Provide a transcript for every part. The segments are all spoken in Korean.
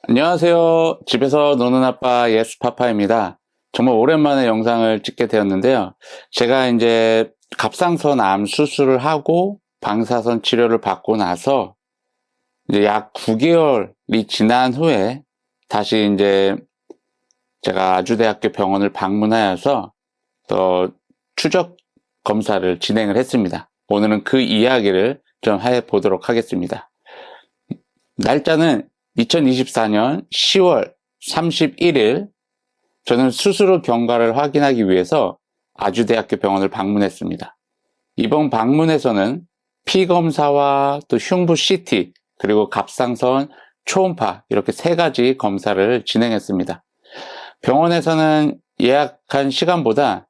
안녕하세요. 집에서 노는 아빠 예스파파입니다. 정말 오랜만에 영상을 찍게 되었는데요. 제가 이제 갑상선 암 수술을 하고 방사선 치료를 받고 나서 이제 약 9개월이 지난 후에 다시 이제 제가 아주대학교 병원을 방문하여서 또 추적 검사를 진행을 했습니다. 오늘은 그 이야기를 좀 해보도록 하겠습니다. 날짜는 2024년 10월 31일 저는 수술 후 경과를 확인하기 위해서 아주대학교 병원을 방문했습니다. 이번 방문에서는 피검사와 또 흉부 CT 그리고 갑상선 초음파 이렇게 3가지 검사를 진행했습니다. 병원에서는 예약한 시간보다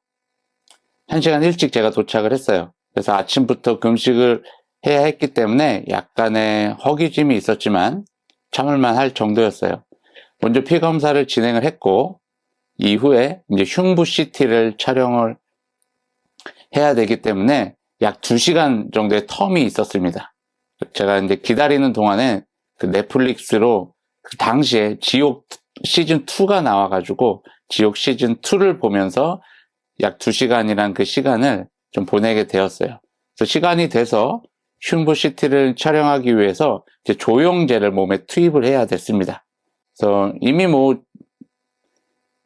1시간 일찍 제가 도착을 했어요. 그래서 아침부터 금식을 해야 했기 때문에 약간의 허기짐이 있었지만 참을만 할 정도였어요. 먼저 피검사를 진행을 했고 이후에 이제 흉부 CT를 촬영을 해야 되기 때문에 약 2시간 정도의 텀이 있었습니다. 제가 이제 기다리는 동안에 그 넷플릭스로 그 당시에 지옥 시즌2가 나와가지고 지옥 시즌2를 보면서 약 2시간이란 그 시간을 좀 보내게 되었어요. 그래서 시간이 돼서 흉부 CT를 촬영하기 위해서 이제 조영제를 몸에 투입을 해야 됐습니다. 그래서 이미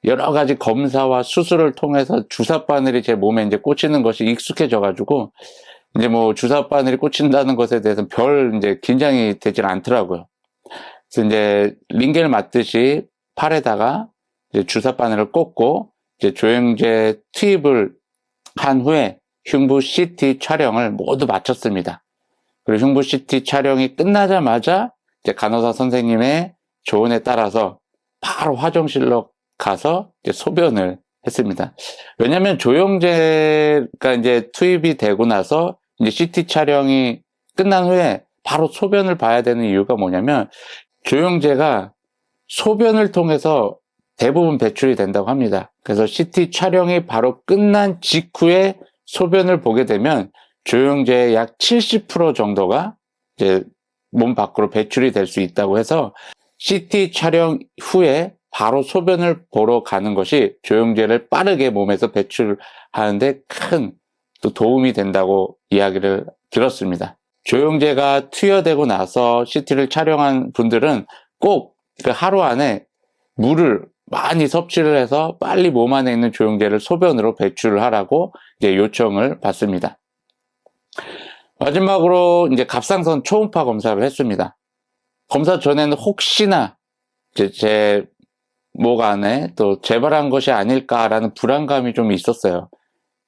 여러 가지 검사와 수술을 통해서 주사바늘이 제 몸에 이제 꽂히는 것이 익숙해져가지고 이제 주사바늘이 꽂힌다는 것에 대해서 별 이제 긴장이 되질 않더라고요. 그래서 이제 링겔 맞듯이 팔에다가 이제 주사바늘을 꽂고 이제 조영제 투입을 한 후에 흉부 CT 촬영을 모두 마쳤습니다. 그리고 흉부 CT 촬영이 끝나자마자 이제 간호사 선생님의 조언에 따라서 바로 화장실로 가서 이제 소변을 했습니다. 왜냐하면 조영제가 이제 투입이 되고 나서 이제 CT 촬영이 끝난 후에 바로 소변을 봐야 되는 이유가 뭐냐면 조영제가 소변을 통해서 대부분 배출이 된다고 합니다. 그래서 CT 촬영이 바로 끝난 직후에 소변을 보게 되면 조영제의 약 70% 정도가 이제 몸 밖으로 배출이 될 수 있다고 해서 CT 촬영 후에 바로 소변을 보러 가는 것이 조영제를 빠르게 몸에서 배출하는데 큰 또 도움이 된다고 이야기를 들었습니다. 조영제가 투여되고 나서 CT를 촬영한 분들은 꼭 그 하루 안에 물을 많이 섭취를 해서 빨리 몸 안에 있는 조영제를 소변으로 배출을 하라고 이제 요청을 받습니다. 마지막으로 이제 갑상선 초음파 검사를 했습니다. 검사 전에는 혹시나 제 목 안에 또 재발한 것이 아닐까라는 불안감이 좀 있었어요.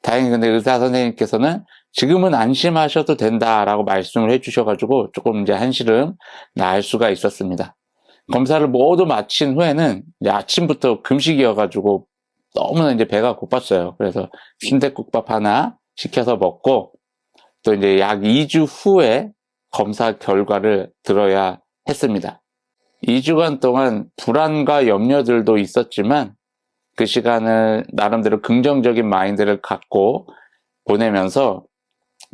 다행히 근데 의사 선생님께서는 지금은 안심하셔도 된다라고 말씀을 해주셔가지고 조금 이제 한시름 나을 수가 있었습니다. 검사를 모두 마친 후에는 이제 아침부터 금식이어가지고 너무나 이제 배가 고팠어요. 그래서 순댓국밥 하나 시켜서 먹고 또 이제 약 2주 후에 검사 결과를 들어야 했습니다. 2주간 동안 불안과 염려들도 있었지만 그 시간을 나름대로 긍정적인 마인드를 갖고 보내면서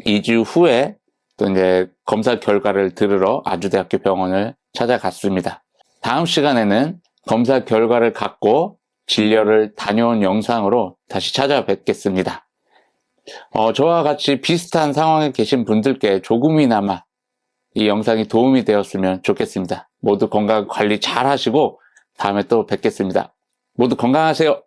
2주 후에 또 이제 검사 결과를 들으러 아주대학교 병원을 찾아갔습니다. 다음 시간에는 검사 결과를 갖고 진료를 다녀온 영상으로 다시 찾아뵙겠습니다. 저와 같이 비슷한 상황에 계신 분들께 조금이나마 이 영상이 도움이 되었으면 좋겠습니다. 모두 건강 관리 잘 하시고 다음에 또 뵙겠습니다. 모두 건강하세요.